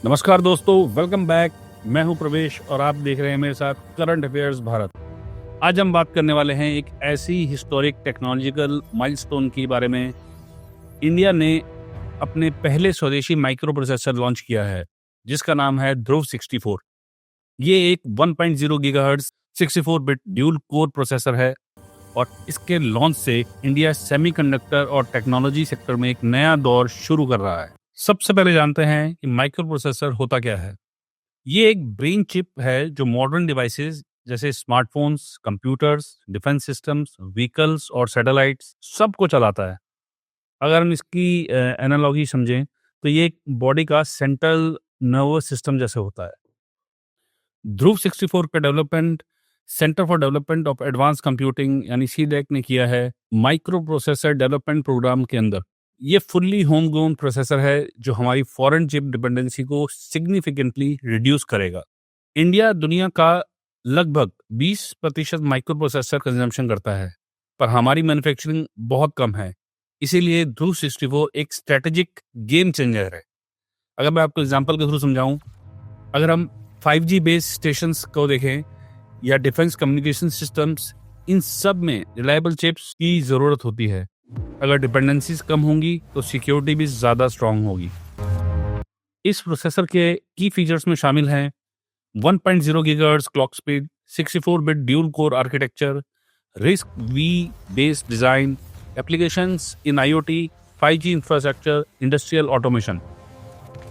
नमस्कार दोस्तों, welcome back. मैं हूं प्रवेश और आप देख रहे हैं मेरे साथ करंट अफेयर्स भारत। आज हम बात करने वाले हैं एक ऐसी हिस्टोरिक टेक्नोलॉजिकल माइलस्टोन के बारे में। इंडिया ने अपने पहले स्वदेशी माइक्रो प्रोसेसर लॉन्च किया है जिसका नाम है ध्रुव 64। ये एक 1.0 gigahertz 64 bit dual core processor है और इसके लॉन्च से इंडिया सेमीकंडक्टर और टेक्नोलॉजी सेक्टर में एक नया दौर शुरू कर रहा है। सबसे पहले जानते हैं कि माइक्रो प्रोसेसर होता क्या है। ये एक ब्रेन चिप है जो मॉडर्न डिवाइसेस जैसे smartphones, computers, defence systems, vehicles और सैटेलाइट्स सबको चलाता है। अगर हम इसकी एनालॉजी समझें तो ये एक बॉडी का सेंट्रल नर्वस सिस्टम जैसे होता है। ध्रुव 64 का development centre for development of advance computing यानी सीडेक ने किया है माइक्रो प्रोसेसर डेवलपमेंट प्रोग्राम के अंदर। ये फुल्ली होम ग्रोन प्रोसेसर है जो हमारी फॉरेन चिप डिपेंडेंसी को सिग्निफिकेंटली रिड्यूस करेगा। इंडिया दुनिया का लगभग 20% माइक्रो प्रोसेसर कंजम्पशन करता है, पर हमारी मैन्युफैक्चरिंग बहुत कम है। इसीलिए ध्रुव 64 एक स्ट्रेटेजिक गेम चेंजर है। अगर मैं आपको एग्जांपल के थ्रू समझाऊं, अगर हम 5G बेस्ड स्टेशंस को देखें या डिफेंस कम्युनिकेशन सिस्टम्स, इन सब में रिलायबल चिप्स की ज़रूरत होती है। अगर डिपेंडेंसीज कम होंगी तो सिक्योरिटी भी ज़्यादा स्ट्रांग होगी। इस प्रोसेसर के की फीचर्स में शामिल हैं 1.0 gigahertz clock speed, 64 bit dual core architecture, RISC V based design, applications in IoT, 5G infrastructure, industrial automation.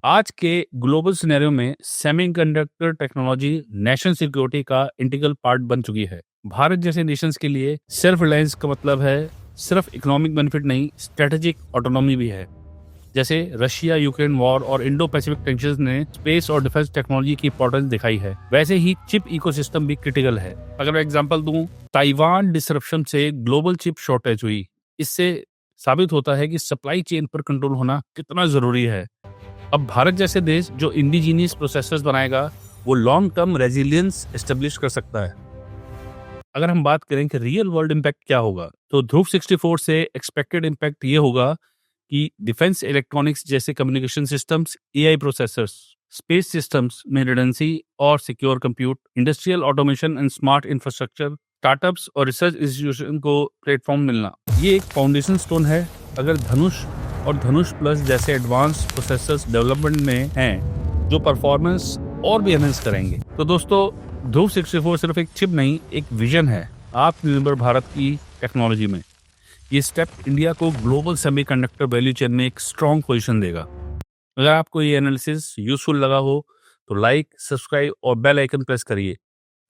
आज के ग्लोबल सिनेरियो में सेमीकंडक्टर टेक्नोलॉजी नेशनल सिक्योरिटी का इंटीग्रल पार्ट बन चुकी है। भारत जैसे नेशंस के लिए सेल्फ रिलायंस का मतलब है सिर्फ इकोनॉमिक बेनिफिट नहीं, स्ट्रेटेजिक ऑटोनॉमी भी है। जैसे रशिया यूक्रेन वॉर और इंडो पैसिफिक टेंशंस ने स्पेस और डिफेंस टेक्नोलॉजी की इंपॉर्टेंस दिखाई है, वैसे ही चिप इकोसिस्टम भी क्रिटिकल है। अगर मैं एग्जांपल दूं, ताइवान डिसरप्शन से ग्लोबल चिप शॉर्टेज हुई। इससे साबित होता है कि सप्लाई चेन पर कंट्रोल होना कितना जरूरी है। अब भारत जैसे देश जो इंडिजीनियस प्रोसेसर्स बनाएगा, वो लॉन्ग टर्म रेजिलियंस एस्टेब्लिश कर सकता है। अगर हम बात करें कि रियल वर्ल्ड इम्पैक्ट क्या होगा, तो ध्रुव 64 से एक्सपेक्टेड इम्पैक्ट ये होगा कि डिफेंस इलेक्ट्रॉनिक्स जैसे communication systems, AI processors, space systems में रिडंडेंसी और secure compute, industrial automation and smart infrastructure, startups और रिसर्च इंस्टीट्यूशन को प्लेटफॉर्म मिलना, ये एक फाउंडेशन स्टोन है। अगर धनुष और धनुष प्लस जैसे एडवांस प्रोसेसर्स डेवलपमेंट में हैं जो परफॉर्मेंस और भी एनहेंस करेंगे। तो दोस्तों, ध्रुव 64 सिर्फ एक चिप नहीं, एक विजन है आत्मनिर्भर भारत की टेक्नोलॉजी में। ये स्टेप इंडिया को ग्लोबल सेमीकंडक्टर वैल्यू चेन में एक स्ट्रॉन्ग पोजीशन देगा। अगर आपको ये एनालिसिस यूजफुल लगा हो तो लाइक, सब्सक्राइब और बेल आइकन प्रेस करिए।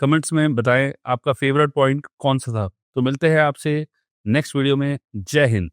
कमेंट्स में बताएं आपका फेवरेट पॉइंट कौन सा था। तो मिलते हैं आपसे नेक्स्ट वीडियो में। जय हिंद।